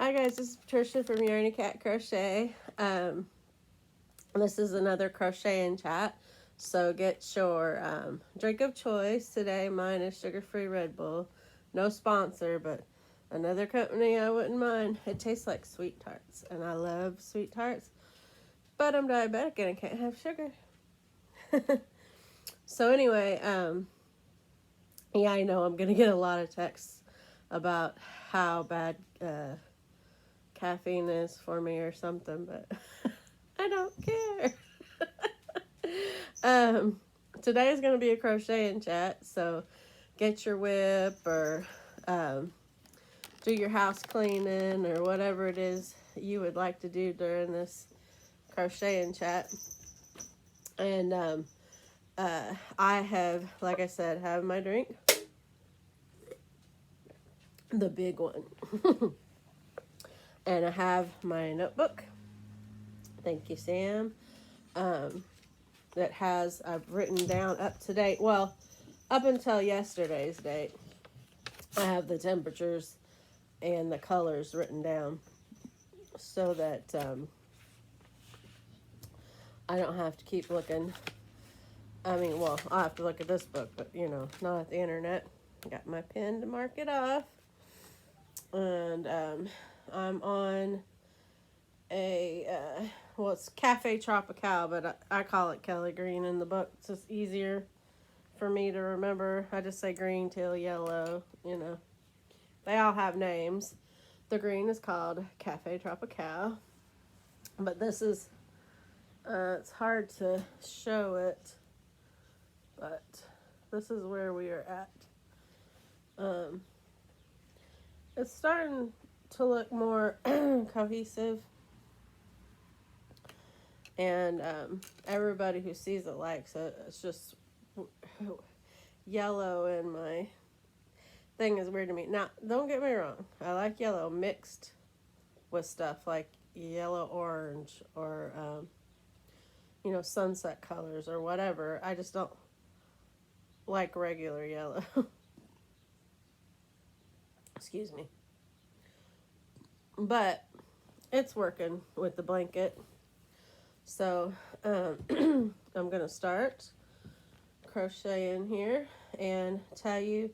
Hi guys, this is Patricia from Yarny Cat Crochet. This is another crochet and chat. So get your drink of choice. Today mine is sugar-free Red Bull. No sponsor, but another company I wouldn't mind. It tastes like sweet tarts, and I love sweet tarts. But I'm diabetic and I can't have sugar. So anyway, yeah, I know I'm gonna get a lot of texts about how bad caffeine is for me or something, but I don't care. Today is going to be a crochet and chat, so get your whip or do your house cleaning or whatever it is you would like to do during this crochet and chat. And I have, like I said, have my drink, the big one. And I have my notebook. Thank you, Sam. That has, I've written down up to date. Well, up until yesterday's date, I have the temperatures and the colors written down so that I don't have to keep looking. I mean, well, I'll have to look at this book, but, you know, not at the internet. Got my pen to mark it off. And I'm on a, well, it's Cafe Tropical, but I call it Kelly Green in the book. It's just easier for me to remember. I just say green, teal, yellow, you know. They all have names. The green is called Cafe Tropical. But this is, it's hard to show it, but this is where we are at. It's starting to look more cohesive. And everybody who sees it likes it. It's just yellow, and my thing is weird to me. Now, don't get me wrong. I like yellow mixed with stuff like yellow orange or, you know, sunset colors or whatever. I just don't like regular yellow. Excuse me. But it's working with the blanket. So I'm going to start crocheting here and tell you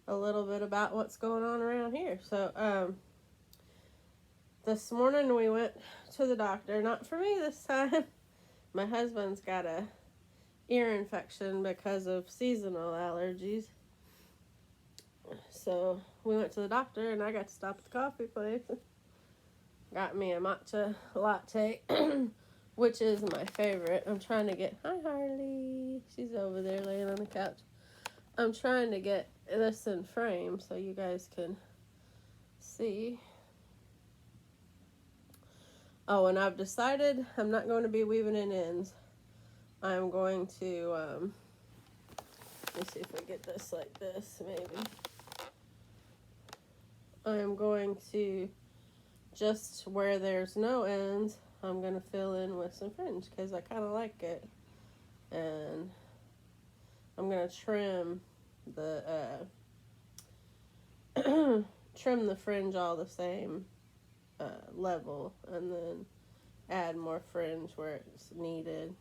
a little bit about what's going on around here. So this morning we went to the doctor. Not for me this time. My husband's got a ear infection because of seasonal allergies. So we went to the doctor and I got to stop at the coffee place. Got me a matcha latte. Which is my favorite. I'm trying to get... Hi, Harley. She's over there laying on the couch. I'm trying to get this in frame so you guys can see. Oh, and I've decided I'm not going to be weaving in ends. I'm going to... let me see if I get this like this, maybe. I'm going to... Just where there's no ends... I'm going to fill in with some fringe because I kind of like it. And I'm going to trim the trim the fringe all the same level, and then add more fringe where it's needed.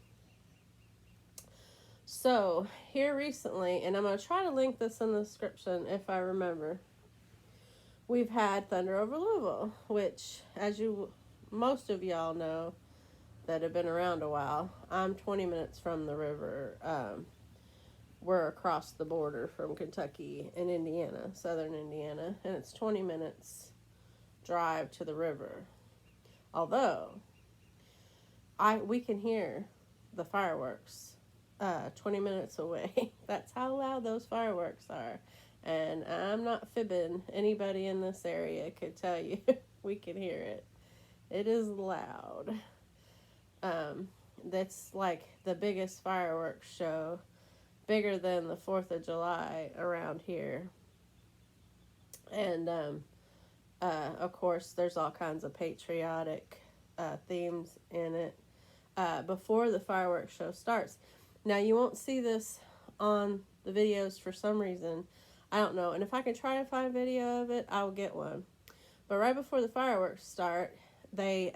So here recently, and I'm going to try to link this in the description if I remember, we've had Thunder over Louisville, which, as most of y'all know that have been around a while, I'm 20 minutes from the river. We're across the border from Kentucky and Indiana, southern Indiana, and it's 20 minutes drive to the river. Although, we can hear the fireworks 20 minutes away. That's how loud those fireworks are. And I'm not fibbing. Anybody in this area could tell you we can hear it. It is loud. That's like the biggest fireworks show, bigger than the 4th of July around here. And, of course, there's all kinds of patriotic themes in it before the fireworks show starts. Now, you won't see this on the videos for some reason. I don't know. And if I can try to find a video of it, I'll get one. But right before the fireworks start, they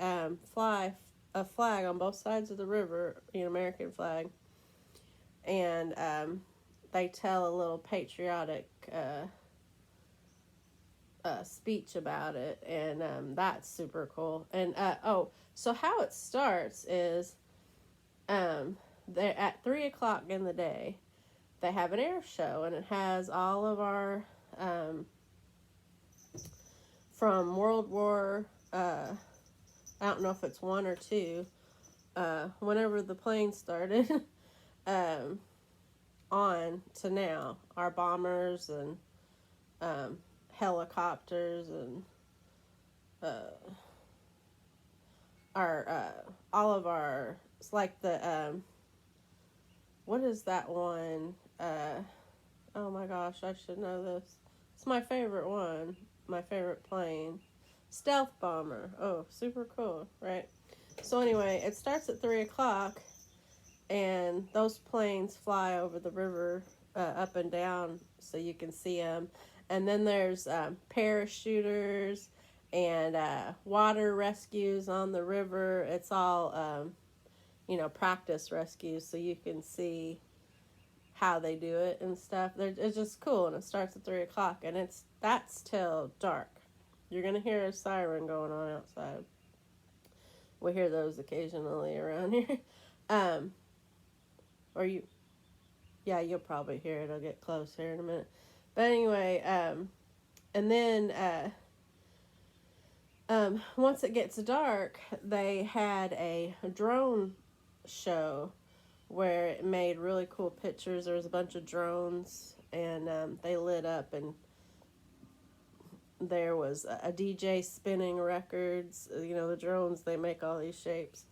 fly a flag on both sides of the river, American flag, and they tell a little patriotic speech about it, and that's super cool. And so how it starts is they're at 3 o'clock in the day. They have an air show, and it has all of our from World War. I don't know if it's one or two. Whenever the plane started, on to now, our bombers and helicopters and our all of our. It's like the what is that one? Oh my gosh, I should know this. It's my favorite one. My favorite plane. Stealth bomber. Oh, super cool, right? So anyway, it starts at 3 o'clock, and those planes fly over the river up and down so you can see them. And then there's parachuters and water rescues on the river. It's all, practice rescues so you can see how they do it and stuff. It's just cool, and it starts at 3 o'clock, and that's till dark. You're going to hear a siren going on outside. We hear those occasionally around here. You'll probably hear it. I'll get close here in a minute. But anyway, and then once it gets dark, they had a drone show where it made really cool pictures. There was a bunch of drones, and they lit up, and there was a DJ spinning records. The drones, they make all these shapes.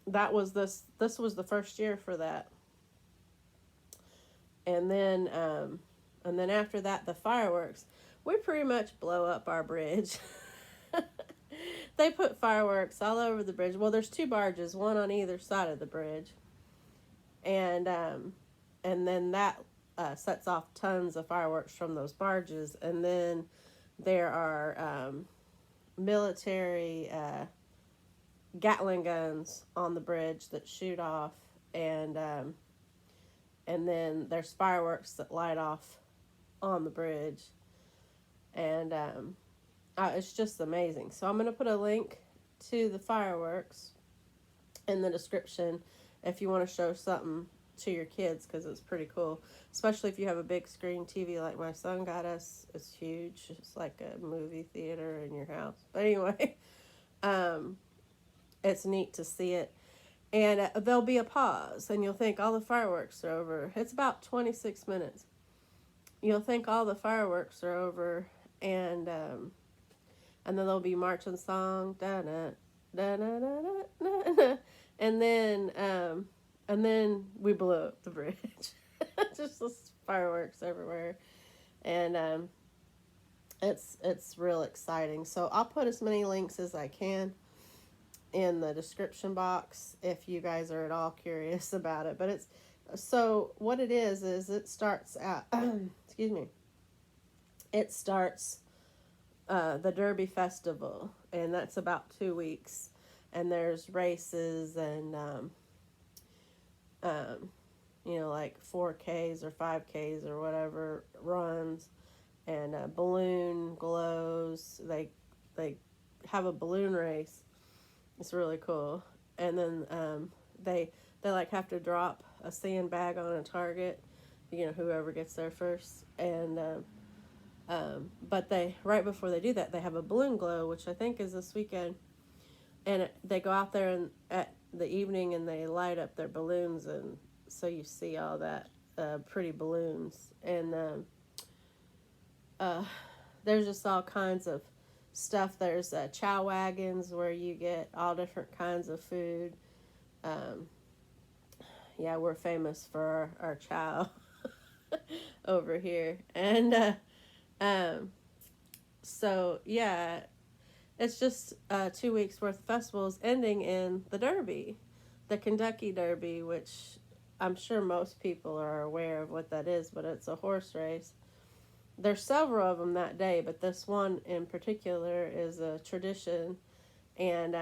This was the first year for that. And then after that, the fireworks. We pretty much blow up our bridge. They put fireworks all over the bridge. Well, there's 2 barges, one on either side of the bridge. And then that sets off tons of fireworks from those barges. And then there are military Gatling guns on the bridge that shoot off, and then there's fireworks that light off on the bridge, and it's just amazing. So I'm going to put a link to the fireworks in the description if you want to show something to your kids, because it's pretty cool, especially if you have a big screen TV like my son got us. It's huge. It's like a movie theater in your house. But anyway, it's neat to see it. And there'll be a pause, and you'll think all the fireworks are over. It's about 26 minutes. You'll think all the fireworks are over, and then there'll be marching song, da da da da da da, and then we blow up the bridge. Just fireworks everywhere, and it's real exciting. So I'll put as many links as I can in the description box if you guys are at all curious about it. But what it is it starts out excuse me, it starts the Derby Festival, and that's about 2 weeks, and there's races and like 4Ks or 5Ks or whatever runs, and balloon glows. They have a balloon race. It's really cool. And then they like have to drop a sandbag on a target, whoever gets there first. And but right before they do that, they have a balloon glow, which I think is this weekend. And they go out there at the evening, and they light up their balloons, and so you see all that pretty balloons. And there's just all kinds of stuff. There's chow wagons where you get all different kinds of food. We're famous for our chow over here. And so yeah, it's just 2 weeks worth of festivals ending in the Derby, the Kentucky Derby, which I'm sure most people are aware of what that is, but it's a horse race. there's several of them that day, but this one in particular is a tradition. And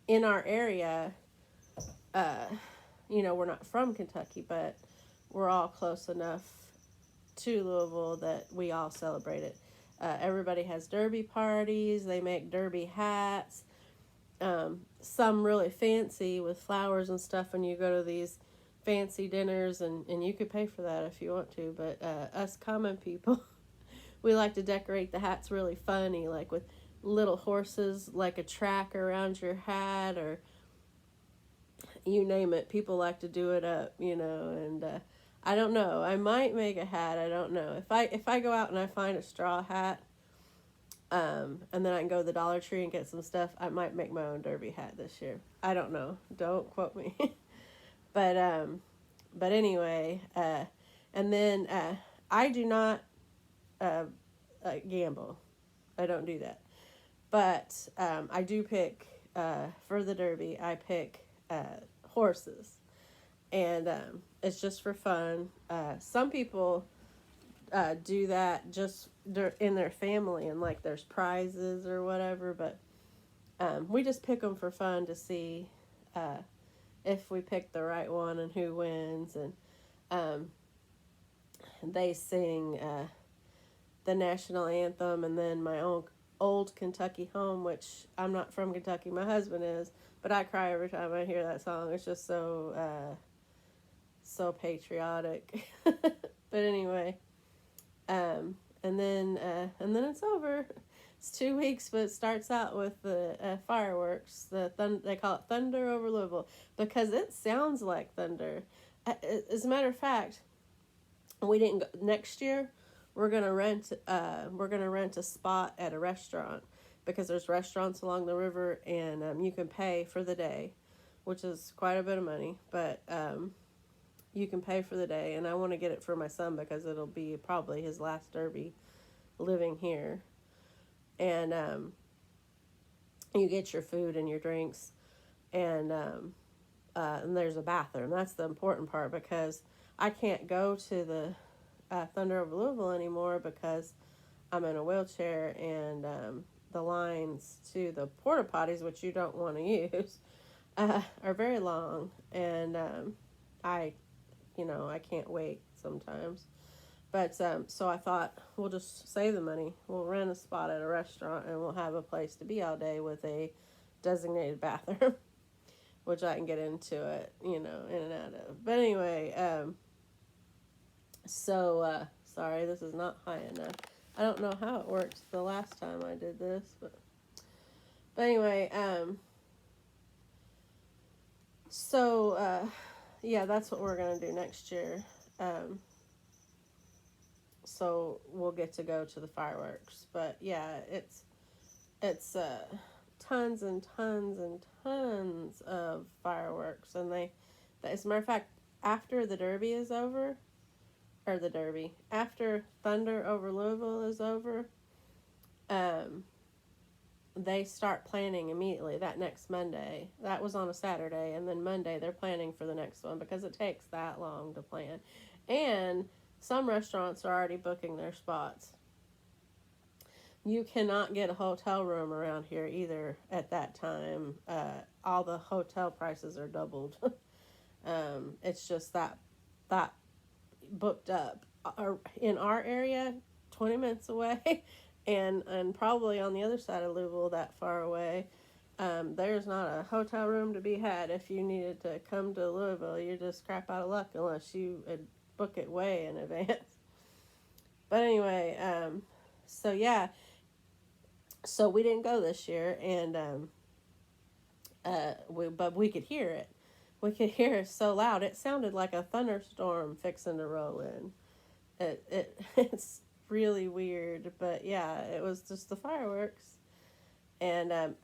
in our area, uh, we're not from Kentucky, but we're all close enough to Louisville that we all celebrate it. Everybody has derby parties. They make derby hats. Some really fancy with flowers and stuff, and you go to these fancy dinners, and you could pay for that if you want to. But us common people, we like to decorate the hats really funny, like with little horses, like a track around your hat, or you name it. People like to do it up, and I don't know. I might make a hat. I don't know. If I go out and I find a straw hat, and then I can go to the Dollar Tree and get some stuff, I might make my own derby hat this year. I don't know. Don't quote me. But anyway, and then I do not gamble. I don't do that. But I do pick, for the derby, I pick horses. And it's just for fun. Some people do that just in their family, and like there's prizes or whatever. But we just pick them for fun to see if we pick the right one and who wins. And they sing the national anthem, and then my own old Kentucky home, which I'm not from Kentucky. My husband is, but I cry every time I hear that song. It's just so patriotic. But anyway, and then it's over. It's 2 weeks, but it starts out with the fireworks. They call it Thunder over Louisville because it sounds like thunder. As a matter of fact, we didn't go next year. We're gonna rent a spot at a restaurant because there's restaurants along the river, and you can pay for the day, which is quite a bit of money, but you can pay for the day. And I want to get it for my son because it'll be probably his last derby living here. And you get your food and your drinks, and there's a bathroom. That's the important part, because I can't go to the Thunder over Louisville anymore because I'm in a wheelchair, and the lines to the porta potties, which you don't want to use, are very long, and I can't wait sometimes. But so I thought we'll just save the money. We'll rent a spot at a restaurant, and we'll have a place to be all day with a designated bathroom, which I can get into it, in and out of. But anyway, sorry, this is not high enough. I don't know how it works the last time I did this, but anyway, yeah, that's what we're going to do next year. So we'll get to go to the fireworks. But yeah, it's tons and tons and tons of fireworks. And as a matter of fact, after the derby is over, after Thunder over Louisville is over, they start planning immediately that next Monday. That was on a Saturday, and then Monday they're planning for the next one because it takes that long to plan. And some restaurants are already booking their spots. You cannot get a hotel room around here either at that time. All the hotel prices are doubled. It's just that booked up. In our area, 20 minutes away, and probably on the other side of Louisville, that far away, there's not a hotel room to be had. If you needed to come to Louisville, you're just crap out of luck unless you book it way in advance. But anyway, so yeah, so we didn't go this year, and but we could hear it. We could hear it so loud. It sounded like a thunderstorm fixing to roll in. It's really weird, but yeah, it was just the fireworks. And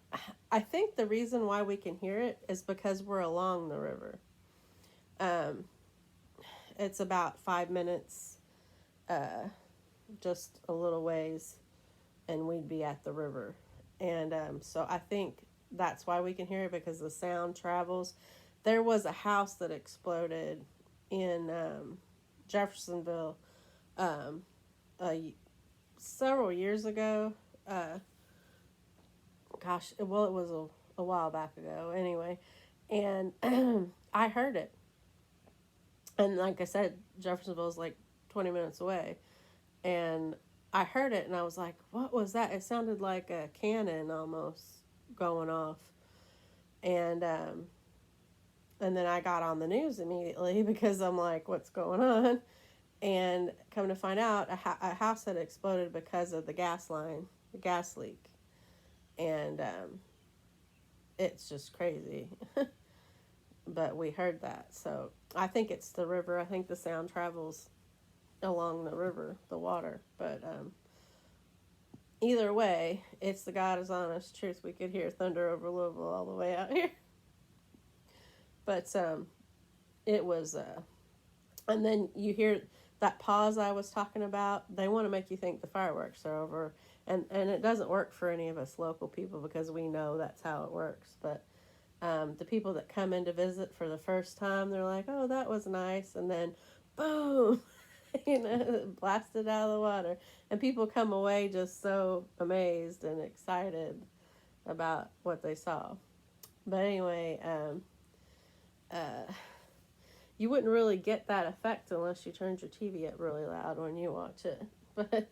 I think the reason why we can hear it is because we're along the river. It's about 5 minutes, just a little ways, and we'd be at the river. And so I think that's why we can hear it, because the sound travels. There was a house that exploded in Jeffersonville several years ago. Gosh, well, it was a while back ago anyway. And I heard it. And like I said, Jeffersonville is like 20 minutes away. And I heard it and I was like, what was that? It sounded like a cannon almost going off. And then I got on the news immediately because I'm like, what's going on? And come to find out, a house had exploded because of the gas line, the gas leak. And it's just crazy. But we heard that. So I think it's the river. I think the sound travels along the river, the water. But either way, it's the God is honest truth. We could hear thunder over Louisville all the way out here. But it was, and then you hear that pause I was talking about. They want to make you think the fireworks are over. And it doesn't work for any of us local people because we know that's how it works. But the people that come in to visit for the first time, they're like, oh, that was nice. And then, boom, blasted out of the water. And people come away just so amazed and excited about what they saw. But anyway, you wouldn't really get that effect unless you turned your TV up really loud when you watch it. But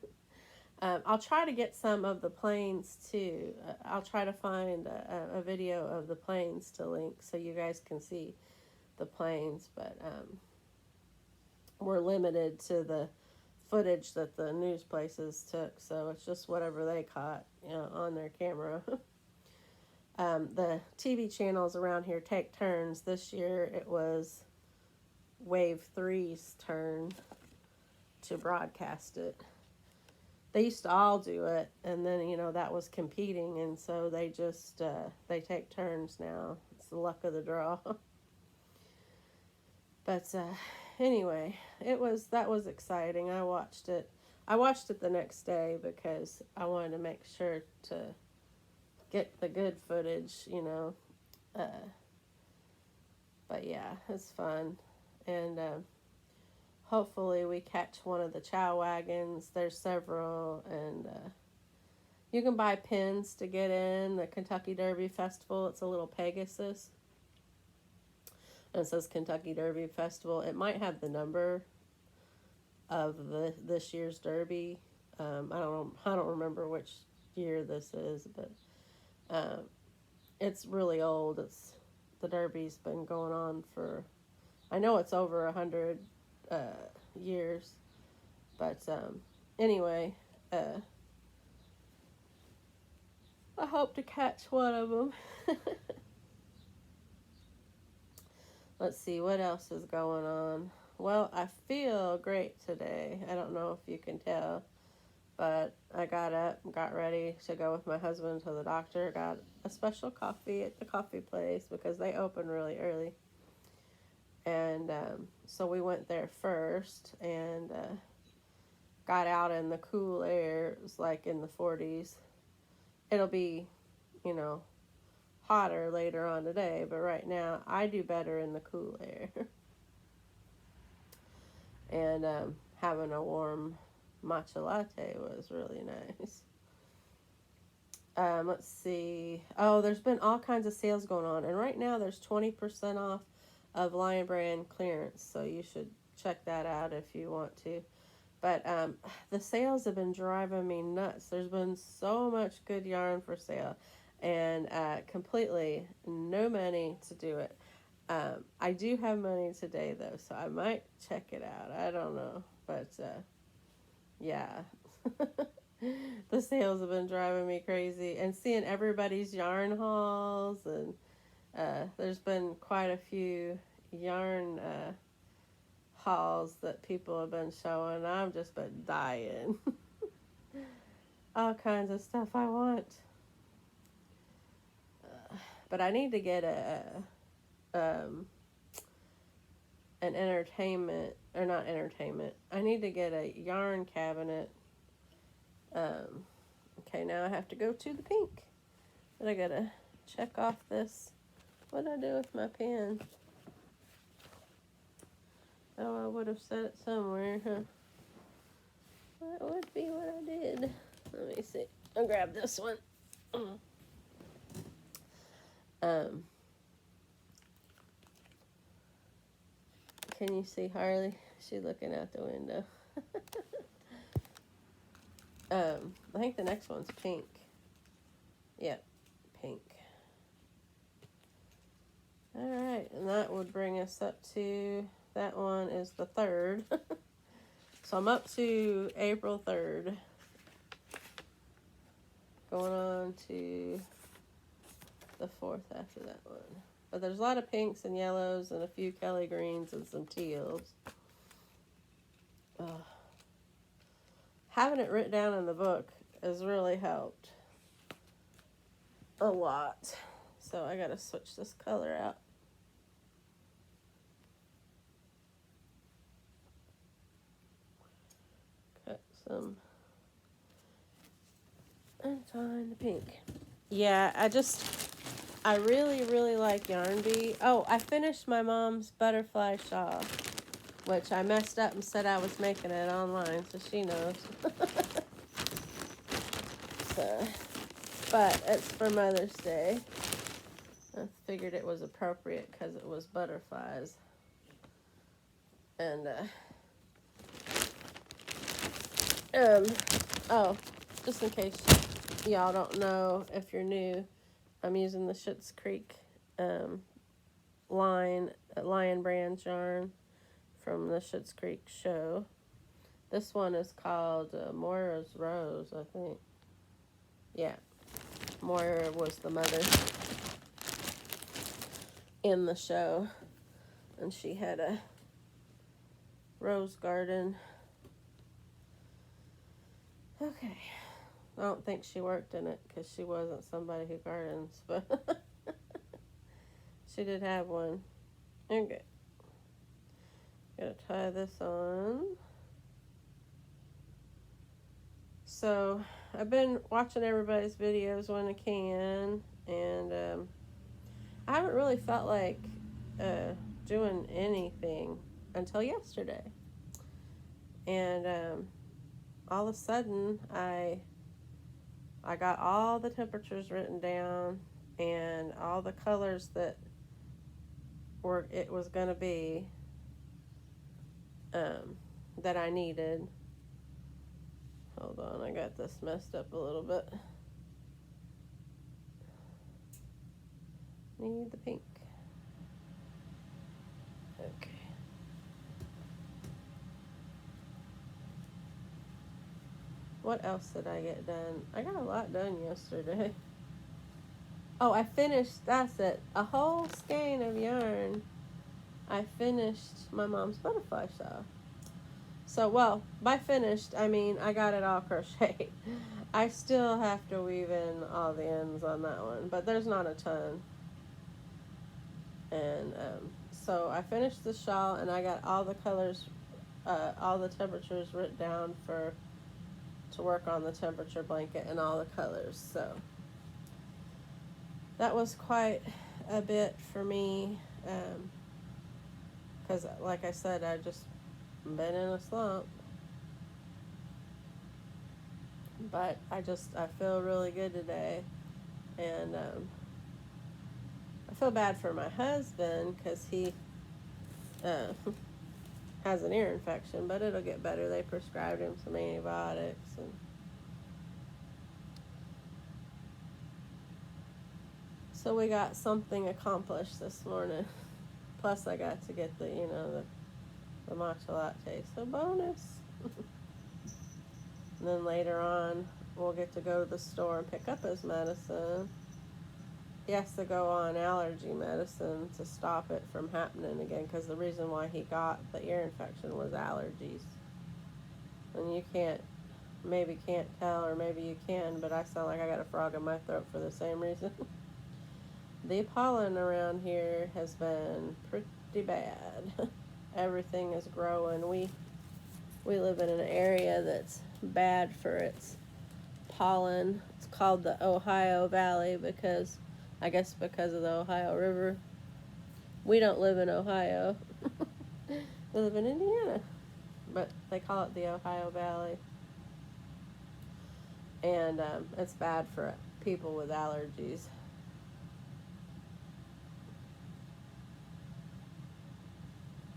I'll try to get some of the planes too. I'll try to find a video of the planes to link so you guys can see the planes. But we're limited to the footage that the news places took, so it's just whatever they caught, on their camera. The TV channels around here take turns. This year it was Wave 3's turn to broadcast it. They used to all do it, and then, that was competing, and so they just, they take turns now. It's the luck of the draw. But, anyway, that was exciting. I watched it the next day because I wanted to make sure to get the good footage, but yeah, it's fun. And, hopefully we catch one of the chow wagons. There's several, and you can buy pins to get in the Kentucky Derby Festival. It's a little Pegasus, and it says Kentucky Derby Festival. It might have the number of this year's Derby. I don't remember which year this is, but it's really old. The Derby's been going on for, I know it's over 100 years, but anyway, I hope to catch one of them. Let's see what else is going on. Well, I feel great today. I don't know if you can tell, but I got up, got ready to go with my husband to the doctor. Got a special coffee at the coffee place because they open really early. And so we went there first and got out in the cool air. It was like in the 40s. It'll be, hotter later on today, but right now I do better in the cool air. And having a warm matcha latte was really nice. Let's see. Oh, there's been all kinds of sales going on, and right now there's 20% off of Lion Brand clearance, so you should check that out if you want to. But the sales have been driving me nuts. There's been so much good yarn for sale, and completely no money to do it. I do have money today, though, so I might check it out. I don't know, but yeah. The sales have been driving me crazy, and seeing everybody's yarn hauls, and there's been quite a few yarn hauls that people have been showing. I've just been dying. All kinds of stuff I want. But I need to get an entertainment, or not entertainment. I need to get a yarn cabinet. Okay, now I have to go to the pink. But I gotta check off this. What did I do with my pen? Oh, I would have set it somewhere, huh? That would be what I did. Let me see. I'll grab this one. Can you see Harley? She's looking out the window. I think the next one's pink. Yep, pink. All right, and that would bring us up to, that one is the 3rd. So I'm up to April 3rd. Going on to the 4th after that one. But there's a lot of pinks and yellows and a few Kelly greens and some teals. Having it written down in the book has really helped a lot. So I gotta switch this color out. Cut some and find the pink. Yeah, I really, really like Yarn Bee. Oh, I finished my mom's butterfly shawl, which I messed up and said I was making it online, so she knows. So, but it's for Mother's Day. I figured it was appropriate because it was butterflies. And, oh, just in case y'all don't know, if you're new, I'm using the Schitt's Creek Lion brand yarn from the Schitt's Creek show. This one is called Moira's Rose, I think. Yeah, Moira was the mother in the show, and she had a rose garden. Okay, I don't think she worked in it because she wasn't somebody who gardens, but she did have one. Okay, gotta tie this on. So I've been watching everybody's videos when I can, and I haven't really felt like doing anything until yesterday. And all of a sudden, I got all the temperatures written down and all the colors that it was going to be that I needed. Hold on, I got this messed up a little bit. Need the pink. Okay. What else did I get done? I got a lot done yesterday. Oh, I finished, that's it, a whole skein of yarn. I finished my mom's butterfly shawl. So, well, by finished, I mean I got it all crocheted. I still have to weave in all the ends on that one, but there's not a ton. And so I finished the shawl, and I got all the colors, all the temperatures written down to work on the temperature blanket and all the colors. So that was quite a bit for me, because like I said, I just been in a slump. But I feel really good today. And I feel bad for my husband because he has an ear infection, but it'll get better. They prescribed him some antibiotics. And so we got something accomplished this morning. Plus I got to get the matcha latte, so bonus. And then later on, we'll get to go to the store and pick up his medicine. He has to go on allergy medicine to stop it from happening again, because the reason why he got the ear infection was allergies. And you maybe can't tell, or maybe you can, but I sound like I got a frog in my throat for the same reason. The pollen around here has been pretty bad. Everything is growing. We live in an area that's bad for its pollen. It's called the Ohio Valley because of the Ohio River. We don't live in Ohio. We live in Indiana, but they call it the Ohio Valley. And it's bad for people with allergies.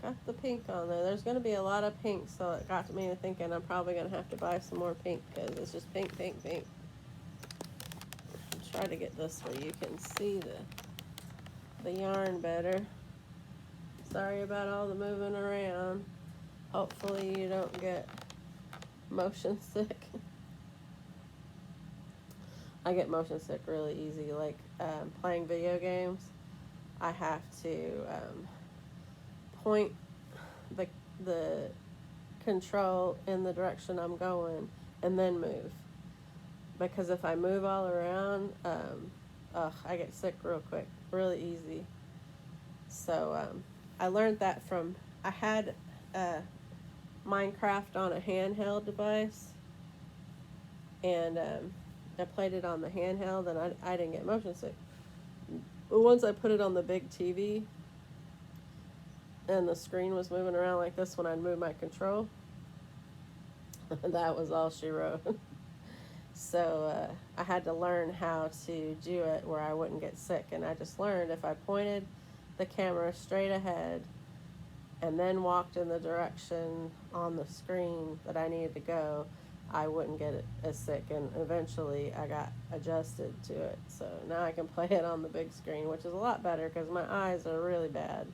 Got the pink on there. There's going to be a lot of pink, so it got me to thinking I'm probably going to have to buy some more pink because it's just pink, pink, pink. I'll try to get this where you can see the yarn better. Sorry about all the moving around. Hopefully you don't get motion sick. I get motion sick really easy. Like playing video games, I have to point the control in the direction I'm going and then move. Because if I move all around, I get sick real quick, really easy. So I learned that from, I had Minecraft on a handheld device, and I played it on the handheld, and I didn't get motion sick. But once I put it on the big TV, and the screen was moving around like this when I'd move my control, that was all she wrote. So I had to learn how to do it where I wouldn't get sick, and I just learned if I pointed the camera straight ahead and then walked in the direction on the screen that I needed to go, I wouldn't get it as sick, and eventually I got adjusted to it. So now I can play it on the big screen, which is a lot better because my eyes are really bad.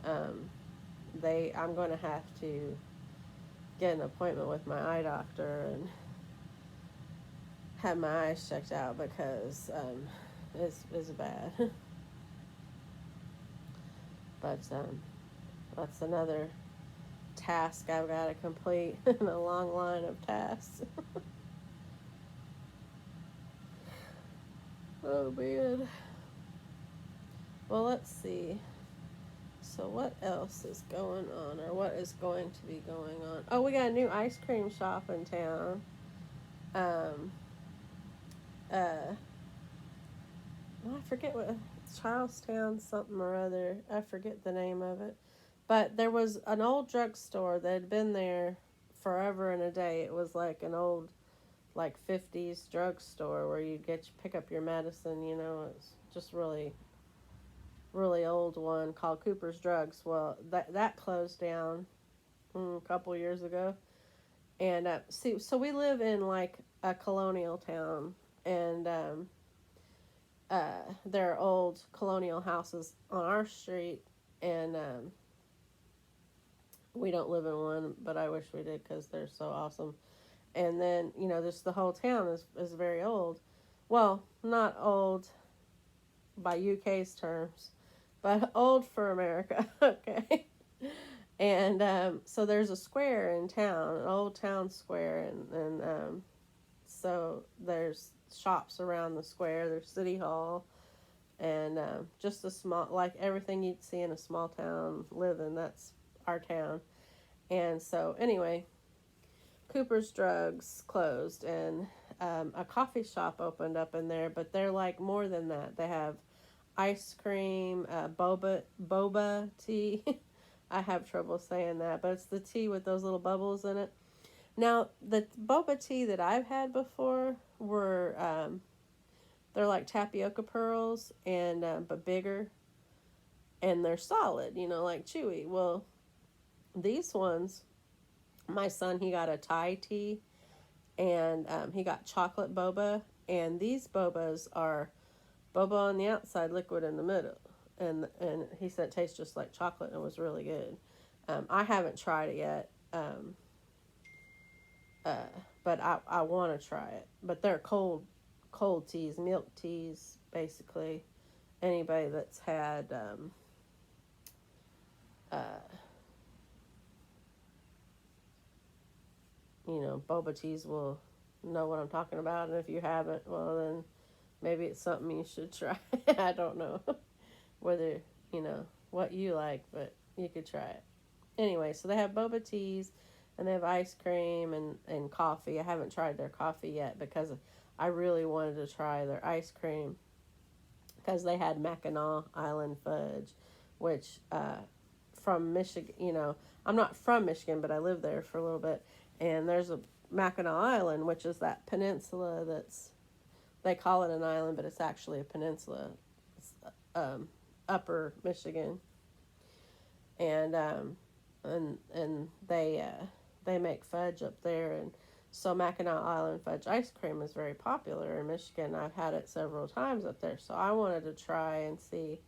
I'm going to have to get an appointment with my eye doctor and have my eyes checked out because it's bad. But that's another task I've got to complete in a long line of tasks. Oh man. Well, let's see. So what else is going on, or what is going to be going on? Oh, we got a new ice cream shop in town. I forget what, Charlestown something or other. I forget the name of it. But there was an old drugstore that had been there forever and a day. It was like an old, like 50s drugstore where you pick up your medicine. It's just really, really old one called Cooper's Drugs. Well, that closed down a couple years ago. And so we live in like a colonial town, and there are old colonial houses on our street, and we don't live in one, but I wish we did because they're so awesome. And then, just the whole town is very old. Well, not old by UK's terms, but old for America. Okay. And so there's a square in town, an old town square, and so there's shops around the square. There's City Hall, and just a small, like everything you'd see in a small town living, that's our town. And so anyway, Cooper's Drugs closed, and a coffee shop opened up in there, but they're like more than that. They have ice cream, boba tea. I have trouble saying that, but it's the tea with those little bubbles in it. Now, the boba tea that I've had before were, they're like tapioca pearls, and but bigger, and they're solid, like chewy. Well, these ones, my son, he got a Thai tea, and he got chocolate boba, and these bobas are boba on the outside, liquid in the middle. And he said it tastes just like chocolate and was really good. I haven't tried it yet, but I want to try it. But they're cold teas, milk teas, basically. Anybody that's had boba teas will know what I'm talking about. And if you haven't, well, then maybe it's something you should try. I don't know whether, what you like, but you could try it. Anyway, so they have boba teas, and they have ice cream and coffee. I haven't tried their coffee yet because I really wanted to try their ice cream because they had Mackinac Island fudge, which from Michigan, I'm not from Michigan, but I lived there for a little bit, and there's Mackinac Island, which is that peninsula they call it an island, but it's actually a peninsula. It's, upper Michigan, and they make fudge up there, and so Mackinac Island fudge ice cream is very popular in Michigan. I've had it several times up there, so I wanted to try and see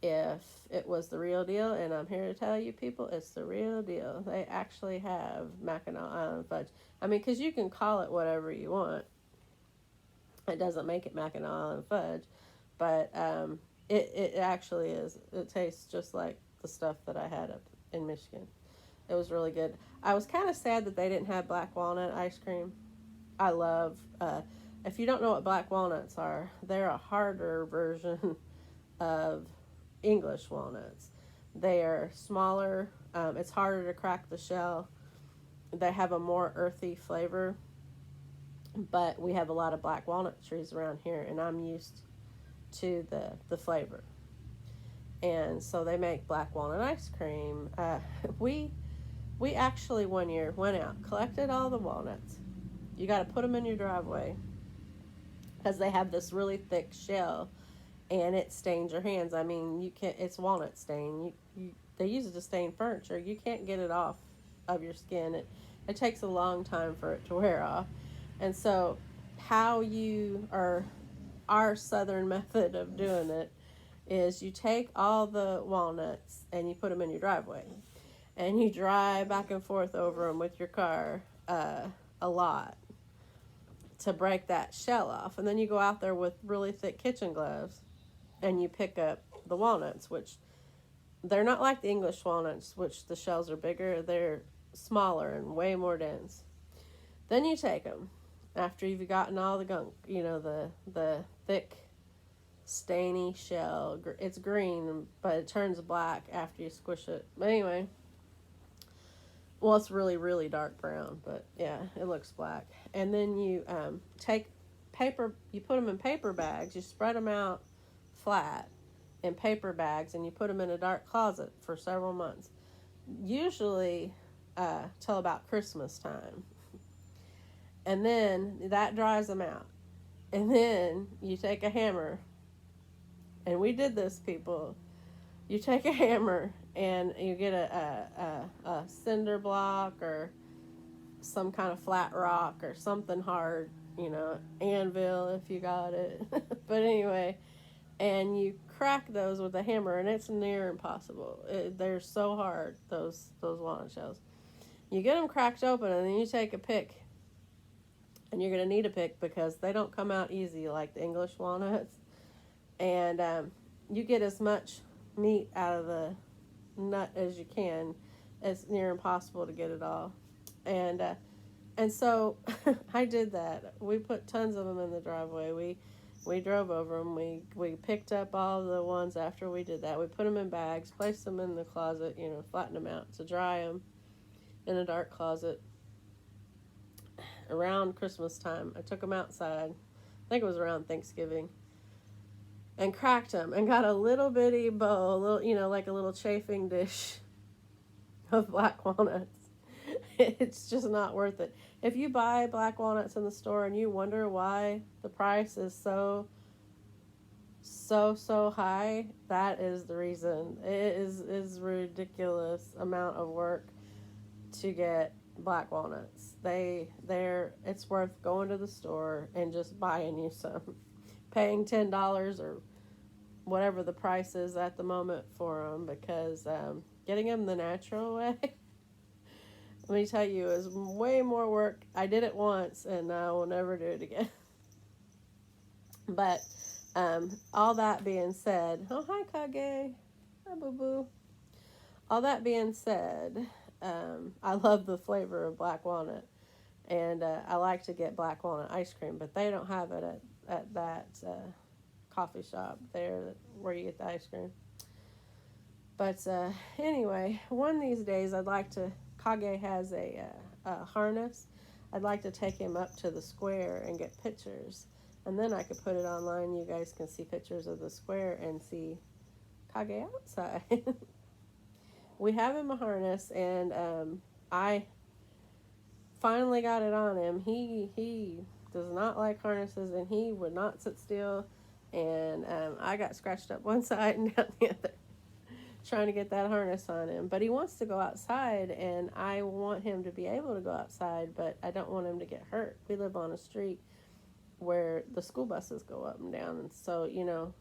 if it was the real deal, and I'm here to tell you people it's the real deal. They actually have Mackinac Island fudge. I mean, because you can call it whatever you want. It doesn't make it Mackinac Island fudge, but it actually is. It tastes just like the stuff that I had up in Michigan. It was really good. I was kind of sad that they didn't have black walnut ice cream. I love, if you don't know what black walnuts are, they're a harder version of English walnuts. They are smaller. It's harder to crack the shell. They have a more earthy flavor. But we have a lot of black walnut trees around here, and I'm used to the flavor. And so they make black walnut ice cream. We actually one year went out, collected all the walnuts. You got to put them in your driveway because they have this really thick shell, and it stains your hands. I mean, you can't. It's walnut stain. They use it to stain furniture. You can't get it off of your skin. It takes a long time for it to wear off. And so, our southern method of doing it is you take all the walnuts and you put them in your driveway, and you drive back and forth over them with your car a lot to break that shell off. And then you go out there with really thick kitchen gloves and you pick up the walnuts, which they're not like the English walnuts, which the shells are bigger. They're smaller and way more dense. Then you take them after you've gotten all the gunk, the thick, stainy shell. It's green, but it turns black after you squish it. But anyway, well, it's really, really dark brown, but yeah, it looks black. And then you take paper, you put them in paper bags, you spread them out flat in paper bags, and you put them in a dark closet for several months, usually till about Christmas time. And then that dries them out. And then you take a hammer, and we did this, people. You take a hammer and you get a cinder block or some kind of flat rock or something hard, anvil if you got it. But anyway, and you crack those with a hammer, and it's near impossible. They're so hard, those walnut shells. You get them cracked open, and then you take a pick. And you're going to need a pick because they don't come out easy like the English walnuts. And you get as much meat out of the nut as you can. It's near impossible to get it all. And so I did that. We put tons of them in the driveway. We drove over them. We picked up all the ones after we did that. We put them in bags, placed them in the closet, flatten them out to dry them in a dark closet. Around Christmas time, I took them outside. I think it was around Thanksgiving, and cracked them and got a little bitty bowl, like a little chafing dish of black walnuts. It's just not worth it. If you buy black walnuts in the store and you wonder why the price is so high, that is the reason. It is ridiculous amount of work to get black walnuts. It's worth going to the store and just buying you some, paying $10 or whatever the price is at the moment for them, because getting them the natural way, let me tell you, is way more work. I did it once and I will never do it again. But all that being said, oh hi Kage, hi boo boo. All that being said, I love the flavor of black walnut, and I like to get black walnut ice cream, but they don't have it at that coffee shop there where you get the ice cream. But anyway, one of these days Kage has a harness. I'd like to take him up to the square and get pictures, and then I could put it online. You guys can see pictures of the square and see Kage outside. We have him a harness, and finally got it on him. He does not like harnesses, and he would not sit still. And I got scratched up one side and down the other, trying to get that harness on him. But he wants to go outside, and I want him to be able to go outside, but I don't want him to get hurt. We live on a street where the school buses go up and down, and so, you know,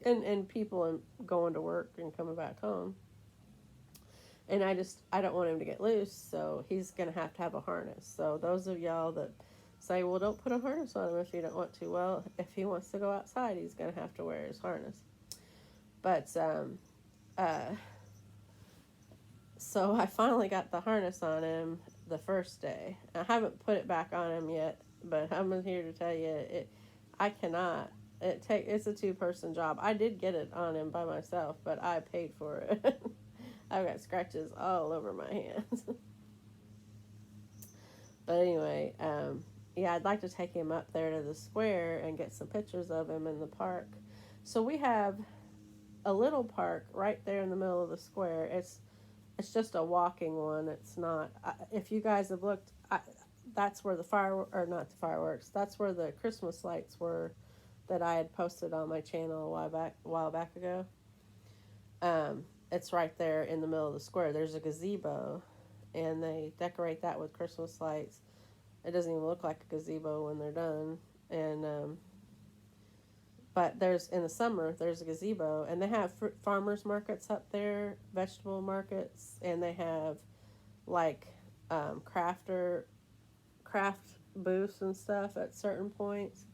and people going to work and coming back home. And I don't want him to get loose, so he's going to have a harness. So those of y'all that say, well, don't put a harness on him if you don't want to. Well, if he wants to go outside, he's going to have to wear his harness. But, so I finally got the harness on him the first day. I haven't put it back on him yet, but I'm here to tell you, I cannot. It's a 2-person job. I did get it on him by myself, but I paid for it. I've got scratches all over my hands. But anyway, yeah, I'd like to take him up there to the square and get some pictures of him in the park. So we have a little park right there in the middle of the square. It's just a walking one. It's not. If you guys have looked, that's where that's where the Christmas lights were that I had posted on my channel a while back ago. It's right there in the middle of the square. There's a gazebo, and they decorate that with Christmas lights. It doesn't even look like a gazebo when they're done. And but in the summer, there's a gazebo, and they have farmers markets up there, vegetable markets, and they have like craft booths and stuff at certain points.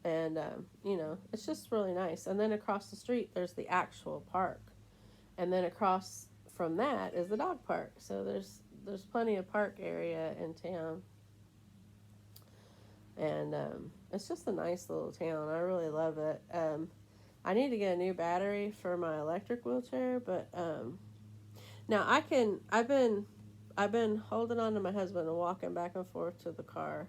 And you know, it's just really nice. And then across the street, there's the actual park. And then across from that is the dog park. So there's plenty of park area in town. And it's just a nice little town. I really love it. I need to get a new battery for my electric wheelchair, but now I've been holding on to my husband and walking back and forth to the car.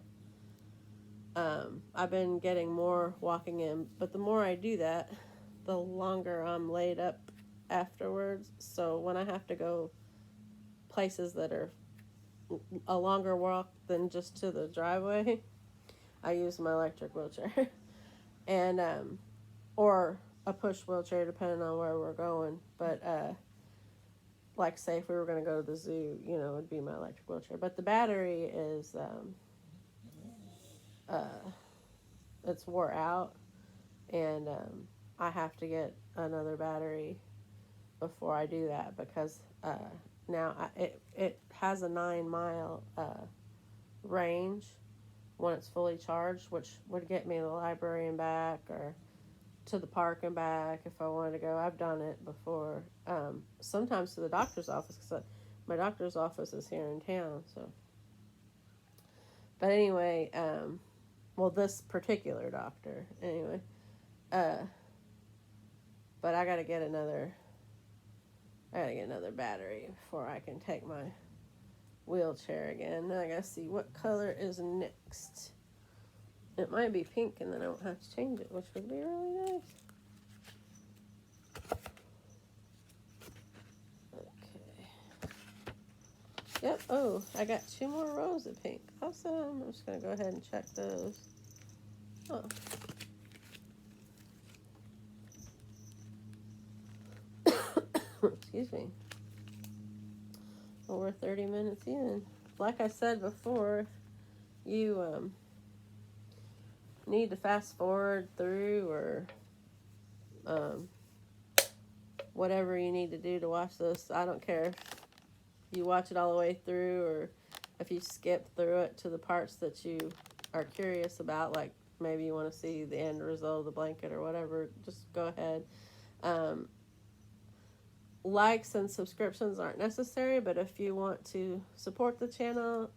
I've been getting more walking in, but the more I do that, the longer I'm laid up afterwards. So when I have to go places that are a longer walk than just to the driveway, I use my electric wheelchair. And or a push wheelchair, depending on where we're going. But like, say if we were going to go to the zoo, you know, it'd be my electric wheelchair. But the battery is it's wore out, and I have to get another battery before I do that, because now it has a 9-mile range when it's fully charged, which would get me to the library and back, or to the park and back if I wanted to go. I've done it before. Sometimes to the doctor's office, because my doctor's office is here in town. So, but anyway, well, this particular doctor, anyway. But I gotta get another battery before I can take my wheelchair again. Now I gotta see what color is next. It might be pink, and then I won't have to change it, which would be really nice. Okay. Yep. Oh, I got 2 more rows of pink. Awesome. I'm just gonna go ahead and check those. Oh. Excuse me. Well, we're 30 minutes in. Like I said before, if you need to fast forward through, or whatever you need to do to watch this, I don't care if you watch it all the way through, or if you skip through it to the parts that you are curious about, like maybe you want to see the end result of the blanket or whatever, just go ahead. Likes and subscriptions aren't necessary, but if you want to support the channel,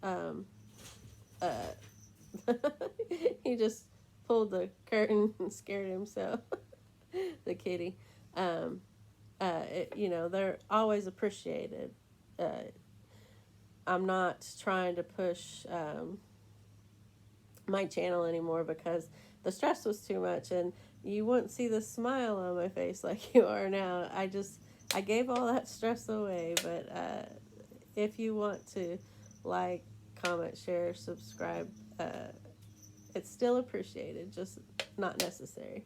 he just pulled the curtain and scared himself, the kitty. You know, they're always appreciated. I'm not trying to push my channel anymore, because the stress was too much, and you wouldn't see the smile on my face like you are now. I gave all that stress away. But if you want to like, comment, share, subscribe. It's still appreciated, just not necessary.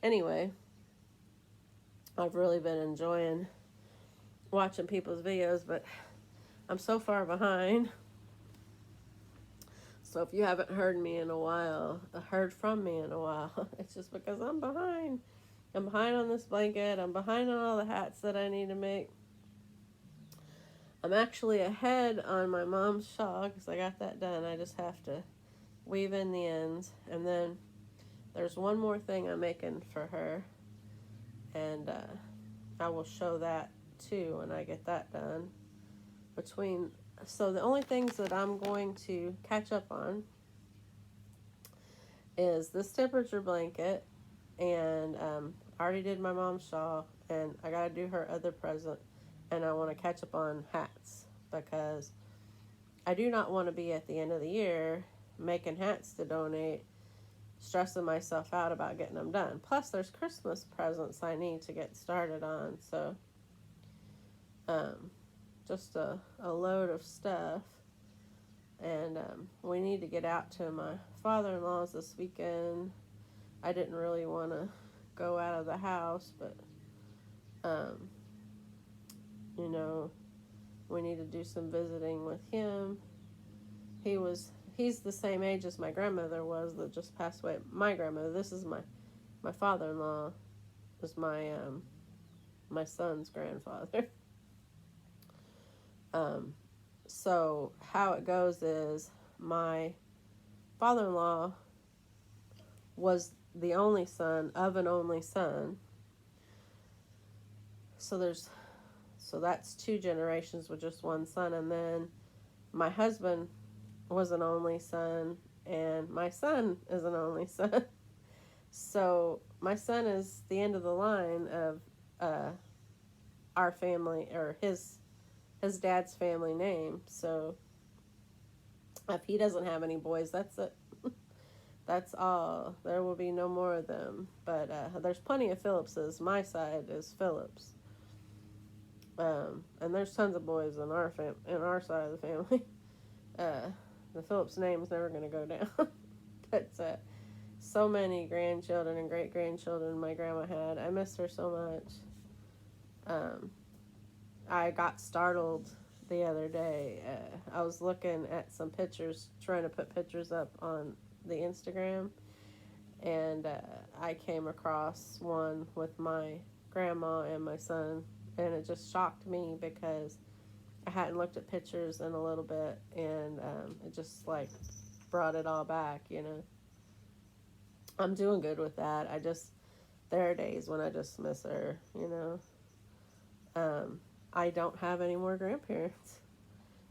Anyway, I've really been enjoying watching people's videos, but I'm so far behind. So if you haven't heard from me in a while, it's just because I'm behind. I'm behind on this blanket. I'm behind on all the hats that I need to make. I'm actually ahead on my mom's shawl because I got that done. I just have to weave in the ends. And then there's one more thing I'm making for her. And I will show that too when I get that done. So the only things that I'm going to catch up on is this temperature blanket, and I already did my mom's shawl, and I gotta do her other present, and I want to catch up on hats because I do not want to be at the end of the year making hats to donate, stressing myself out about getting them done. Plus there's Christmas presents I need to get started on, so just a load of stuff. And we need to get out to my father-in-law's this weekend. I didn't really want to go out of the house, but you know, we need to do some visiting with him. He's the same age as my grandmother was that just passed away. My grandmother. This is my father-in-law is my son's grandfather. So how it goes is my father-in-law was the only son of an only son. So that's 2 generations with just one son. And then my husband was an only son, and my son is an only son. So my son is the end of the line of our family, or his dad's family name. So if he doesn't have any boys, that's it. That's all. There will be no more of them. But there's plenty of Phillipses. My side is Phillips. And there's tons of boys in our side of the family. The Phillips name is never going to go down. But so many grandchildren and great-grandchildren my grandma had. I miss her so much. I got startled the other day. I was looking at some pictures, trying to put pictures up on the Instagram, and I came across one with my grandma and my son, and it just shocked me because I hadn't looked at pictures in a little bit, and it just like brought it all back, you know. I'm doing good with that. There are days when I just miss her, you know. I don't have any more grandparents.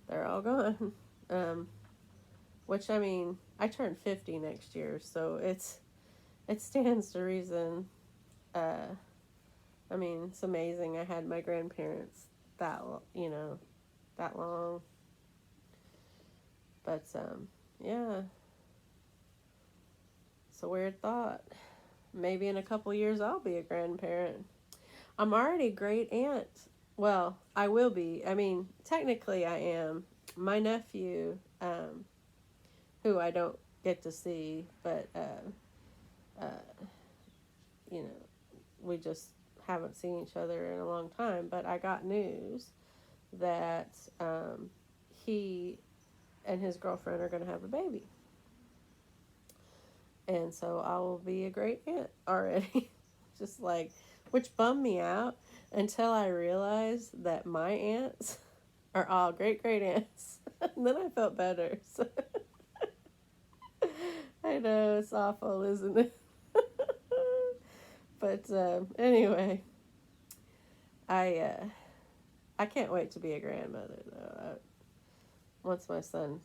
They're all gone. Which, I mean, I turn 50 next year, so it stands to reason. I mean, it's amazing I had my grandparents that long. But, yeah. It's a weird thought. Maybe in a couple years I'll be a grandparent. I'm already great aunt. Well, I will be. I mean, technically I am. My nephew, who I don't get to see, but, you know, we just haven't seen each other in a long time. But I got news that he and his girlfriend are going to have a baby. And so I will be a great aunt already. Just like, which bummed me out until I realized that my aunts are all great aunts. And then I felt better. So I know, it's awful, isn't it? But anyway, I can't wait to be a grandmother, though. Once my son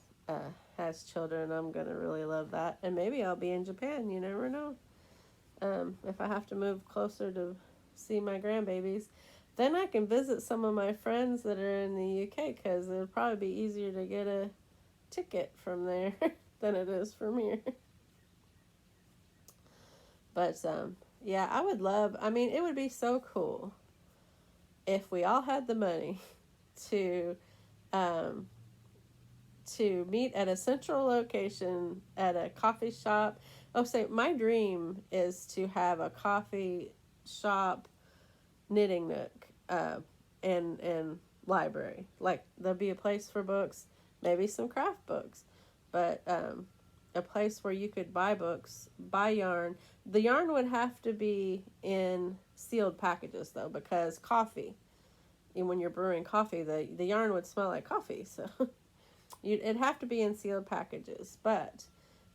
has children, I'm going to really love that. And maybe I'll be in Japan, you never know. If I have to move closer to see my grandbabies, then I can visit some of my friends that are in the UK, because it'll probably be easier to get a ticket from there than it is from here. But, yeah, I would love, I mean, it would be so cool if we all had the money to um, to meet at a central location at a coffee shop. Oh, say my dream is to have a coffee shop, knitting nook, and library. Like there'll be a place for books, maybe some craft books, but a place where you could buy books, buy yarn. The yarn would have to be in sealed packages though, because coffee. And when you're brewing coffee, the yarn would smell like coffee, so it'd have to be in sealed packages. But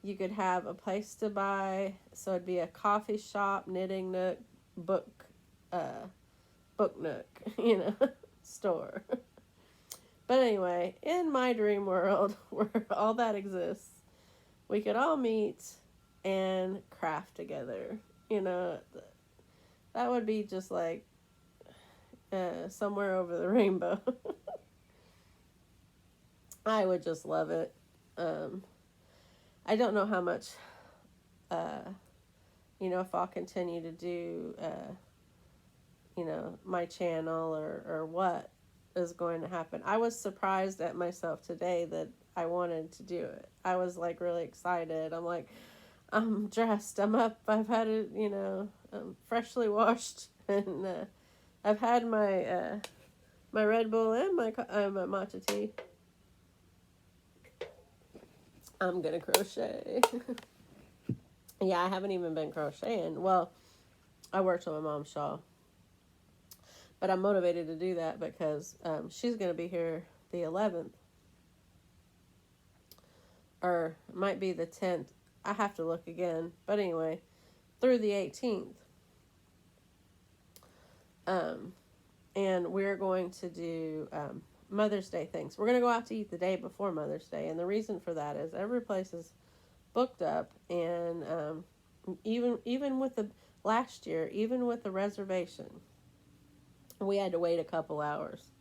you could have a place to buy, so it'd be a coffee shop, knitting nook, book, book nook, store. But anyway, in my dream world where all that exists, we could all meet and craft together. That would be just like somewhere over the rainbow. I would just love it. I don't know how much, if I'll continue to do, my channel or what is going to happen. I was surprised at myself today that I wanted to do it. I was like really excited. I'm like, I'm dressed, I'm up, I've had it, I'm freshly washed, and I've had my my Red Bull and my matcha tea. I'm gonna crochet. Yeah, I haven't even been crocheting. Well, I worked on my mom's shawl, but I'm motivated to do that because she's gonna be here the 11th, or it might be the 10th. I have to look again, but anyway, through the 18th. And we're going to do Mother's Day things. We're going to go out to eat the day before Mother's Day, and the reason for that is every place is booked up, and even with the last year, even with the reservation, we had to wait a couple hours.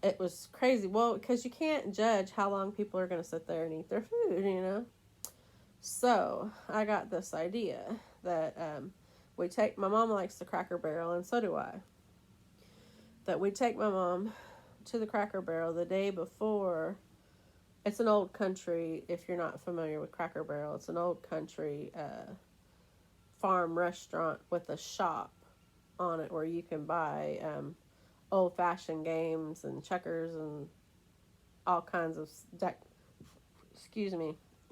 It was crazy. Well, because you can't judge how long people are going to sit there and eat their food, So I got this idea that my mom likes the Cracker Barrel, and so do I. That we take my mom to the Cracker Barrel the day before. It's an old country, if you're not familiar with Cracker Barrel, it's an old country farm restaurant with a shop on it where you can buy old-fashioned games and checkers and all kinds of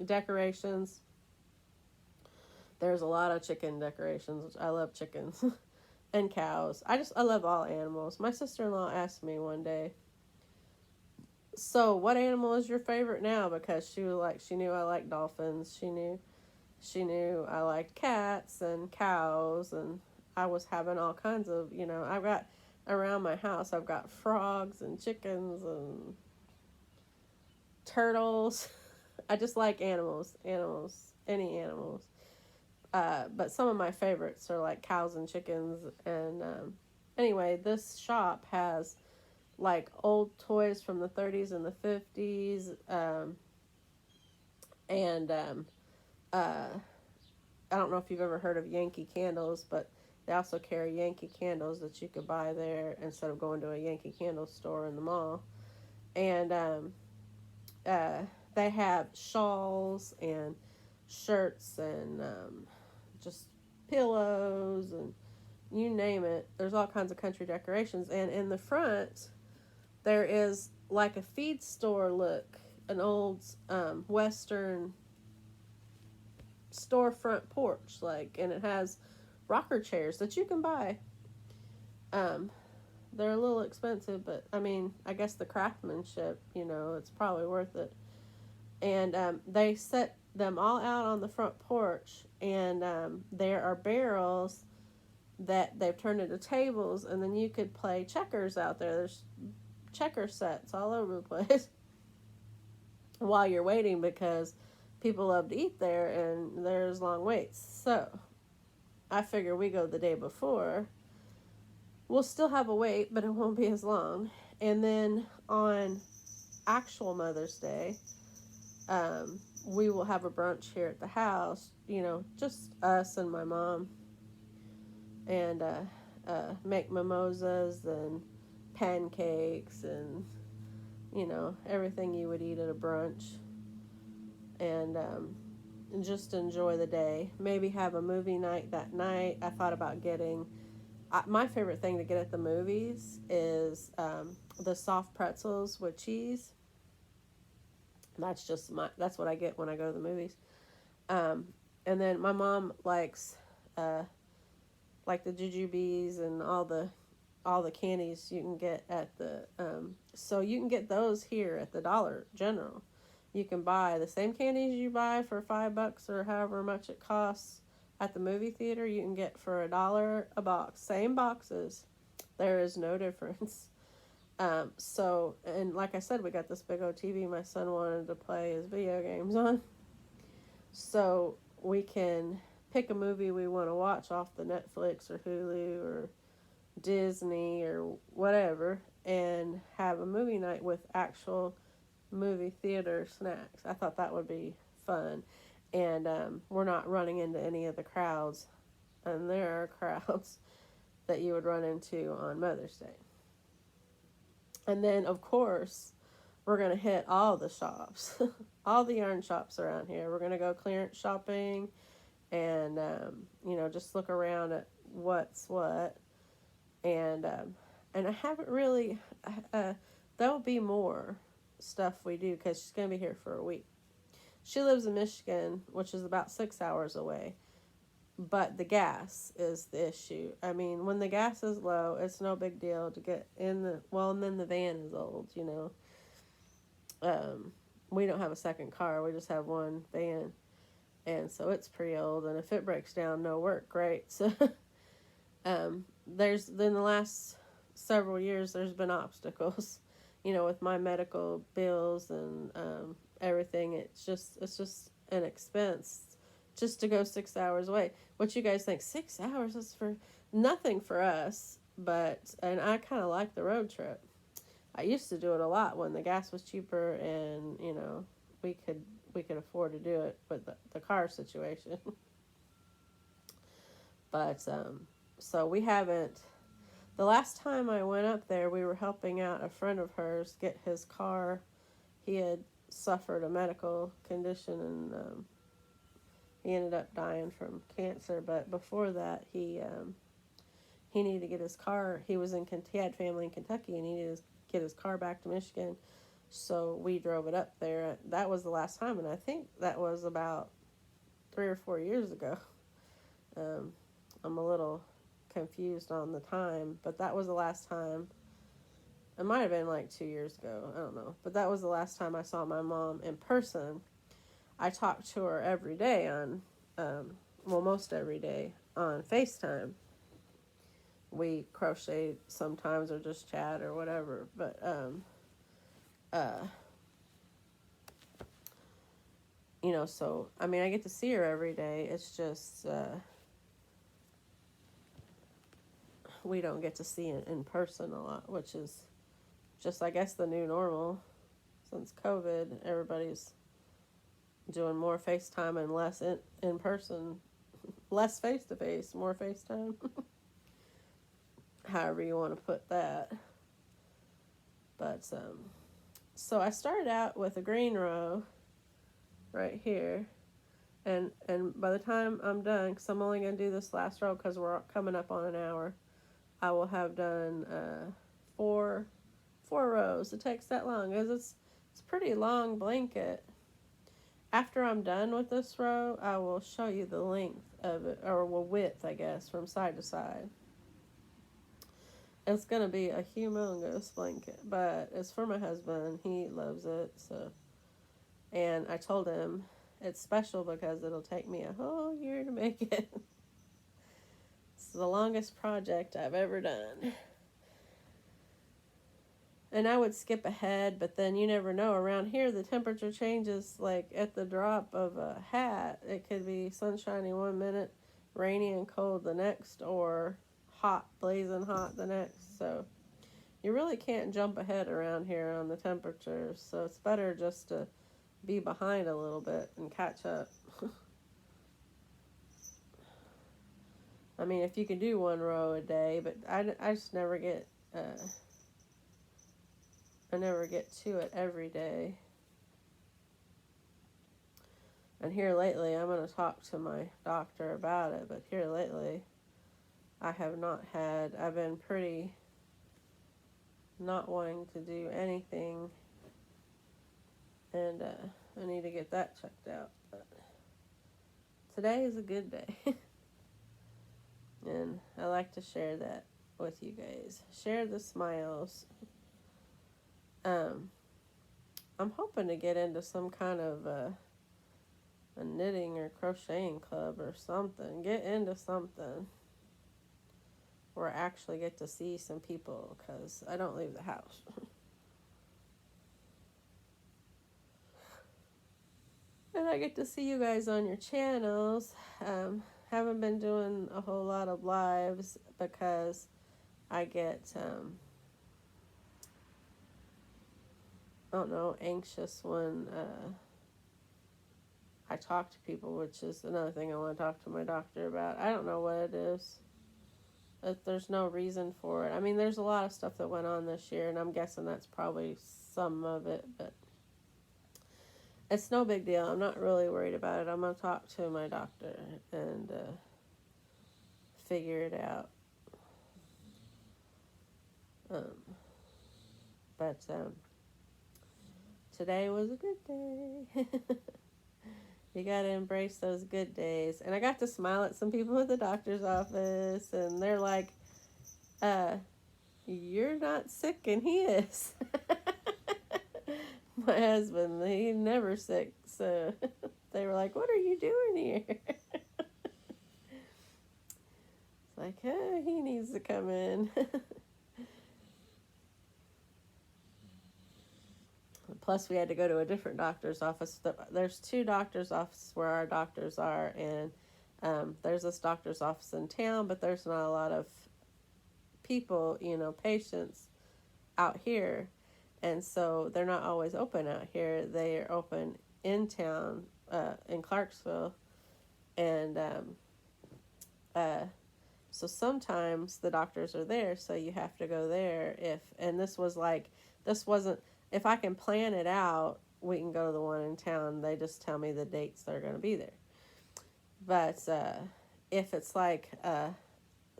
decorations. There's a lot of chicken decorations, which I love chickens. And cows. I love all animals. My sister-in-law asked me one day, so what animal is your favorite now? Because she knew I liked dolphins. She knew I liked cats and cows, and I was having all kinds of, I've got around my house, I've got frogs and chickens and turtles. I just like animals, any animals. But some of my favorites are like cows and chickens. And anyway, this shop has like old toys from the 30s and the 50s. I don't know if you've ever heard of Yankee Candles, but they also carry Yankee candles that you could buy there instead of going to a Yankee Candle store in the mall. And they have shawls and shirts and just pillows and you name it. There's all kinds of country decorations. And in the front, there is like a feed store look, an old Western storefront porch, and it has rocker chairs that you can buy. They're a little expensive, but I guess the craftsmanship, it's probably worth it. And they set them all out on the front porch, and there are barrels that they've turned into tables, and then you could play checkers out there. There's checker sets all over the place while you're waiting, because people love to eat there and there's long waits. So I figure we go the day before. We'll still have a wait, but it won't be as long. And then on actual Mother's Day, we will have a brunch here at the house, just us and my mom. And make mimosas and pancakes and, you know, everything you would eat at a brunch. And just enjoy the day. Maybe have a movie night that night. I thought about getting, my favorite thing to get at the movies is the soft pretzels with cheese. That's what I get when I go to the movies. Um, and then my mom likes like the jujubes and all the candies you can get at the so you can get those here at the Dollar General. You can buy the same candies you buy for $5 or however much it costs at the movie theater. You can get for $1 a box, same boxes. There is no difference. So, and like I said, we got this big old TV my son wanted to play his video games on. So we can pick a movie we want to watch off the Netflix or Hulu or Disney or whatever, and have a movie night with actual movie theater snacks. I thought that would be fun. And we're not running into any of the crowds. And there are crowds that you would run into on Mother's Day. And then, of course, we're going to hit all the shops, all the yarn shops around here. We're going to go clearance shopping and, you know, just look around at what's what. And I haven't really, there'll be more stuff we do because she's going to be here for a week. She lives in Michigan, which is about 6 hours away. But the gas is the issue. I mean, when the gas is low, it's no big deal to get in and then the van is old, you know. We don't have a second car. We just have one van. And so it's pretty old. And if it breaks down, no work, great. So, in the last several years, there's been obstacles, you know, with my medical bills and, everything. It's just an expense just to go 6 hours away. What you guys think? 6 hours is for nothing for us, and I kind of like the road trip. I used to do it a lot when the gas was cheaper and, you know, we could afford to do it with the car situation. But, so we haven't, the last time I went up there, we were helping out a friend of hers get his car. He had suffered a medical condition and, he ended up dying from cancer, but before that, he needed to get his car. He had family in Kentucky, and he needed to get his car back to Michigan. So we drove it up there. That was the last time, and I think that was about 3 or 4 years ago. I'm a little confused on the time, but that was the last time. It might have been like 2 years ago. I don't know, but that was the last time I saw my mom in person. I talk to her every day on, most every day on FaceTime. We crochet sometimes or just chat or whatever, but, you know, so, I mean, I get to see her every day. It's just, we don't get to see it in person a lot, which is just, I guess, the new normal. Since COVID, everybody's doing more FaceTime and less in person, less face-to-face, more FaceTime. However you want to put that. But, so I started out with a green row right here. And by the time I'm done, because I'm only going to do this last row because we're coming up on an hour, I will have done four rows. It takes that long because it's a pretty long blanket. After I'm done with this row, I will show you the length of it, or width, I guess, from side to side. It's going to be a humongous blanket, but it's for my husband. He loves it, so. And I told him it's special because it'll take me a whole year to make it. It's the longest project I've ever done. And I would skip ahead, but then you never know. Around here, the temperature changes like at the drop of a hat. It could be sunshiny 1 minute, rainy and cold the next, or hot, blazing hot the next. So you really can't jump ahead around here on the temperatures. So it's better just to be behind a little bit and catch up. I mean, if you can do 1 row a day, but I just never get, I never get to it every day. And here lately, I'm going to talk to my doctor about it, but here lately, I have not had, I've been pretty not wanting to do anything, and I need to get that checked out. But today is a good day, and I like to share that with you guys. Share the smiles. I'm hoping to get into some kind of a knitting or crocheting club or something. Get into something where I actually get to see some people, because I don't leave the house. And I get to see you guys on your channels. Haven't been doing a whole lot of lives because I get, I don't know, anxious when I talk to people, which is another thing I want to talk to my doctor about. I don't know what it is. There's no reason for it. I mean, there's a lot of stuff that went on this year, and I'm guessing that's probably some of it, but it's no big deal. I'm not really worried about it. I'm going to talk to my doctor and figure it out. But today was a good day. You got to embrace those good days. And I got to smile at some people at the doctor's office, and they're like, you're not sick, and he is. My husband, he's never sick, so they were like, what are you doing here? It's like, he needs to come in. Plus, we had to go to a different doctor's office. There's 2 doctor's offices where our doctors are, and there's this doctor's office in town, but there's not a lot of people, patients out here, and so they're not always open out here. They are open in town, in Clarksville, and so sometimes the doctors are there, so you have to go there this wasn't, if I can plan it out, we can go to the one in town. They just tell me the dates they're going to be there. But if it's like a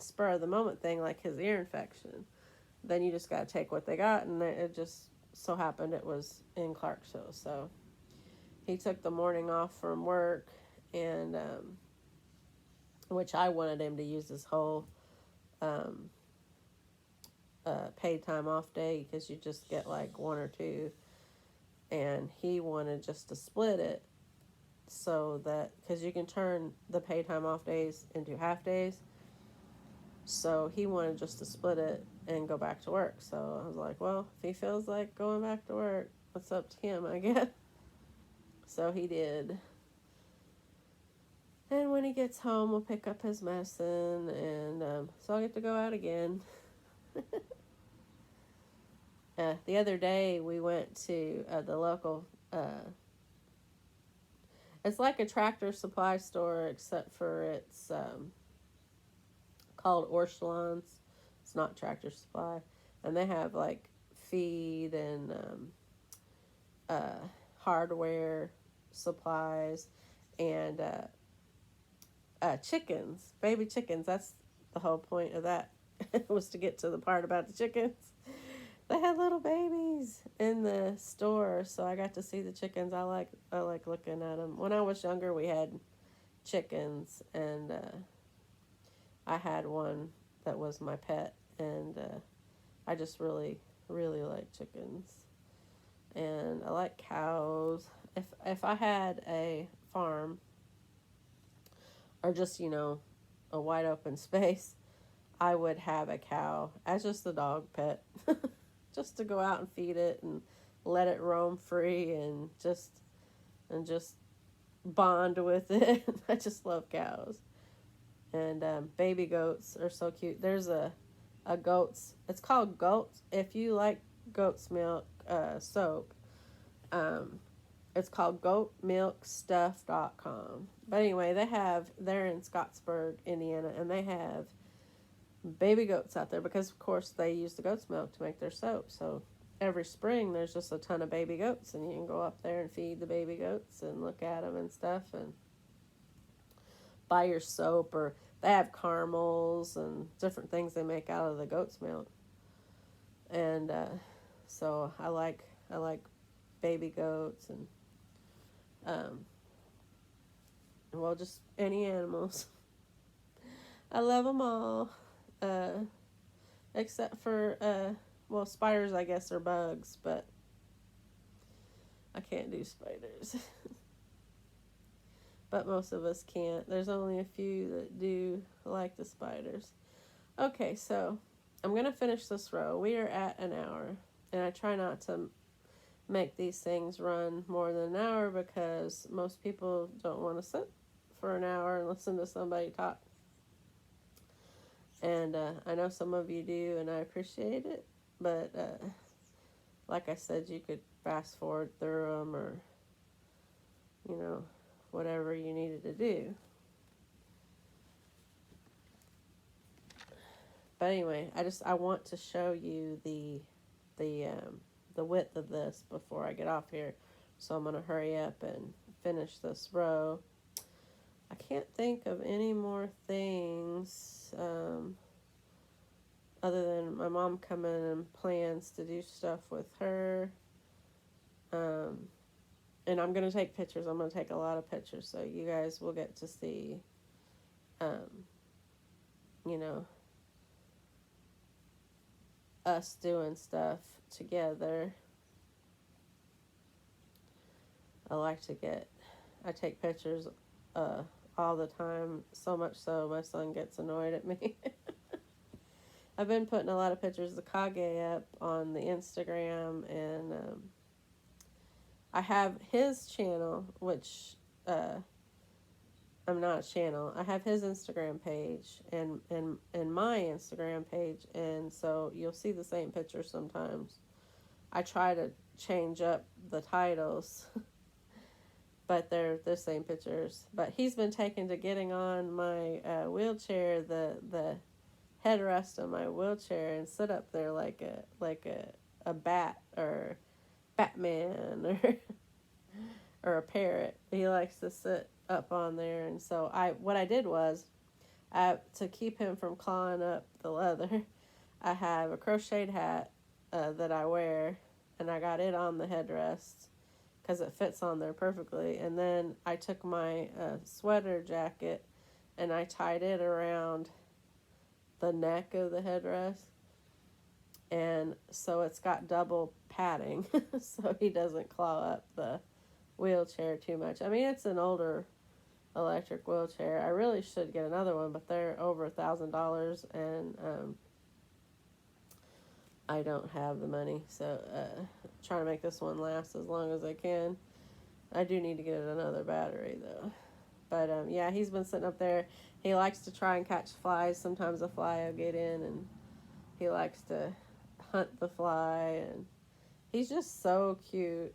spur of the moment thing, like his ear infection, then you just got to take what they got, and it just so happened it was in Clarksville. So he took the morning off from work, and which I wanted him to use his whole paid time off day, because you just get like 1 or 2, and he wanted just to split it, so that, because you can turn the paid time off days into half days, so he wanted just to split it and go back to work. So I was like, well, if he feels like going back to work, it's up to him, I guess. So he did. And when he gets home, we'll pick up his medicine, and so I'll get to go out again. The other day we went to the local, it's like a Tractor Supply store, except for it's called Orchelon's. It's not Tractor Supply. And they have like feed and hardware supplies and chickens, baby chickens. That's the whole point of that. Was to get to the part about the chickens. They had little babies in the store, so I got to see the chickens. I like looking at them. When I was younger, we had chickens, and I had one that was my pet, and I just really, really like chickens. And I like cows. If I had a farm, or just, a wide open space, I would have a cow as just a dog pet. Just to go out and feed it and let it roam free and just bond with it. I just love cows. And baby goats are so cute. There's a goat's, it's called Goats. If you like goat's milk soap, It's called goatmilkstuff.com. But anyway, they're in Scottsburg, Indiana, and they have baby goats out there because, of course, they use the goat's milk to make their soap. So every spring, there's just a ton of baby goats, and you can go up there and feed the baby goats and look at them and stuff and buy your soap. Or they have caramels and different things they make out of the goat's milk. And so I like baby goats and well, just any animals. I love them all, except for well, spiders. I guess are bugs, but I can't do spiders. But most of us can't. There's only a few that do like the spiders. Okay, so I'm going to finish this row. We are at an hour, and I try not to make these things run more than an hour because most people don't want to sit for an hour and listen to somebody talk. And I know some of you do, and I appreciate it. But like I said, you could fast forward through them or, you know, whatever you needed to do. But anyway, I want to show you the width of this before I get off here. So I'm going to hurry up and finish this row. I can't think of any more things other than my mom coming and plans to do stuff with her. And I'm going to take pictures. I'm going to take a lot of pictures so you guys will get to see, you know, us doing stuff together. I take pictures all the time, so much so my son gets annoyed at me. I've been putting a lot of pictures of Kage up on the Instagram, and I have his channel, which I'm not a channel. I have his Instagram page and my Instagram page, and so you'll see the same pictures sometimes. I try to change up the titles, but they're the same pictures. But he's been taken to getting on my wheelchair, the headrest on my wheelchair, and sit up there like a bat or Batman or a parrot. He likes to sit up on there, and so what I did was, to keep him from clawing up the leather, I have a crocheted hat that I wear, and I got it on the headrest because it fits on there perfectly. And then I took my sweater jacket and I tied it around the neck of the headrest, and so it's got double padding so he doesn't claw up the wheelchair too much. I mean, it's an older electric wheelchair. I really should get another one, but they're over $1,000, and I don't have the money, so trying to make this one last as long as I can. I do need to get another battery though. But yeah, he's been sitting up there. He likes to try and catch flies. Sometimes a fly will get in, and he likes to hunt the fly, and he's just so cute.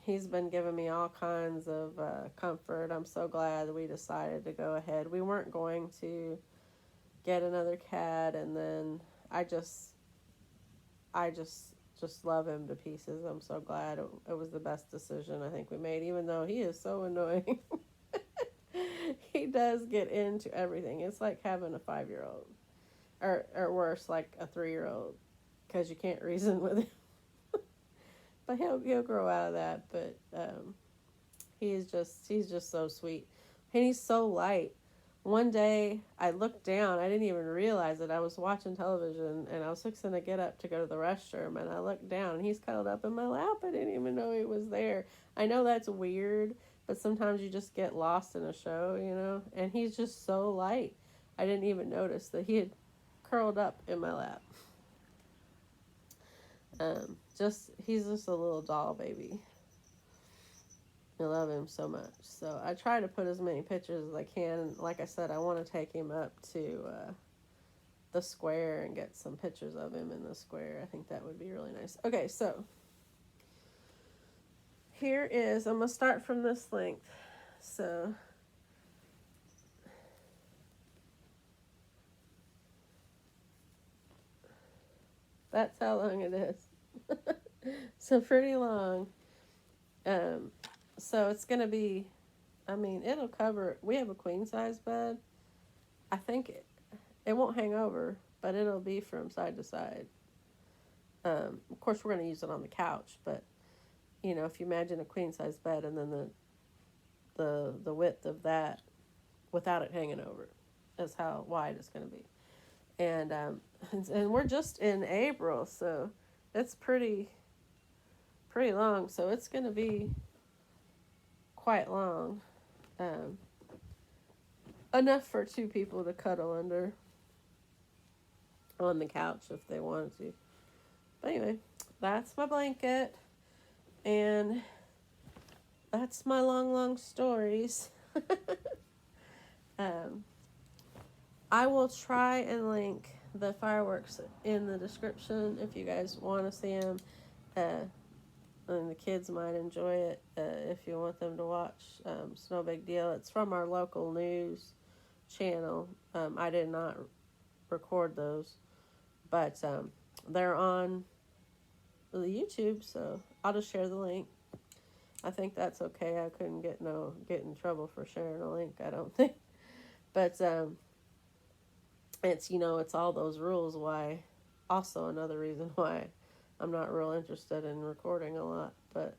He's been giving me all kinds of comfort. I'm so glad that we decided to go ahead. We weren't going to get another cat, and then I just love him to pieces. I'm so glad it was the best decision I think we made, even though he is so annoying. He does get into everything. It's like having a 5-year-old, or worse, like a 3-year-old, because you can't reason with him. But he'll grow out of that. But he's just so sweet, and he's so light. One day I looked down. I didn't even realize it. I was watching television, and I was fixing to get up to go to the restroom, and I looked down, and he's cuddled up in my lap. I didn't even know he was there. I know that's weird, but sometimes you just get lost in a show, you know? And he's just so light. I didn't even notice that he had curled up in my lap. He's just a little doll baby. I love him so much. So I try to put as many pictures as I can. Like I said, I want to take him up to the square and get some pictures of him in the square. I think that would be really nice. Okay, so here is, I'm going to start from this length. So that's how long it is. So pretty long. So it's going to be, I mean, it'll cover, we have a queen size bed. I think it won't hang over, but it'll be from side to side. Of course, we're going to use it on the couch, but you know, if you imagine a queen size bed and then the width of that without it hanging over is how wide it's going to be. And we're just in April, so it's pretty long. So it's going to be quite long, enough for two people to cuddle under on the couch if they wanted to. But anyway, that's my blanket, and that's my long stories. I will try and link the fireworks in the description if you guys want to see them. And the kids might enjoy it if you want them to watch. It's no big deal. It's from our local news channel. I did not record those, but they're on the YouTube, so I'll just share the link. I think that's okay. I couldn't get in trouble for sharing a link, I don't think. But it's, you know, it's all those rules why, also another reason why I'm not real interested in recording a lot. But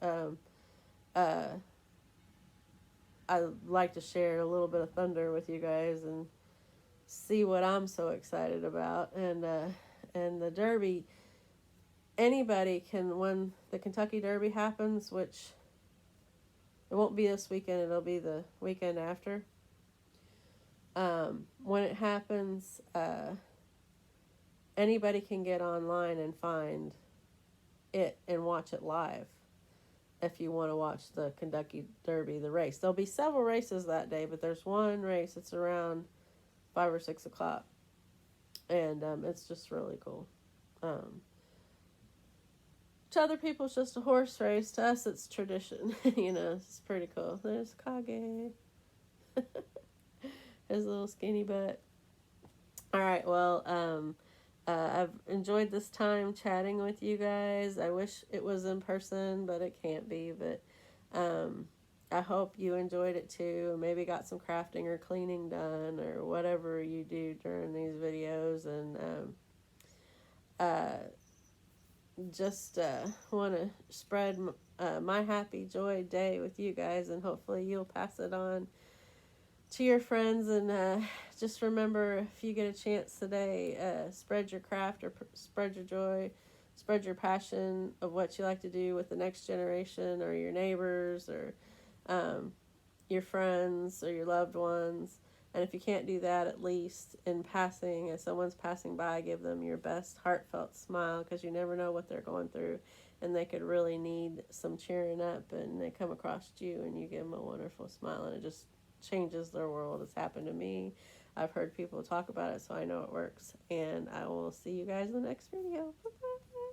I like to share a little bit of thunder with you guys and see what I'm so excited about. And the Derby, anybody can, when the Kentucky Derby happens, which it won't be this weekend, it'll be the weekend after. When it happens, anybody can get online and find it and watch it live if you want to watch the Kentucky Derby, the race. There'll be several races that day, but there's one race. It's around 5 or 6 o'clock, and it's just really cool. To other people, it's just a horse race. To us, it's tradition. You know, it's pretty cool. There's Kage. His little skinny butt. All right, well, I've enjoyed this time chatting with you guys. I wish it was in person, but it can't be. But I hope you enjoyed it too. Maybe got some crafting or cleaning done or whatever you do during these videos. And just want to spread my happy joy day with you guys, and hopefully you'll pass it on to your friends. And just remember, if you get a chance today, spread your craft or spread your joy, spread your passion of what you like to do with the next generation or your neighbors or your friends or your loved ones. And if you can't do that, at least in passing, as someone's passing by, give them your best heartfelt smile, because you never know what they're going through, and they could really need some cheering up, and they come across you and you give them a wonderful smile, and it just changes their world. It's happened to me. I've heard people talk about it, so I know it works. And I will see you guys in the next video. Bye-bye.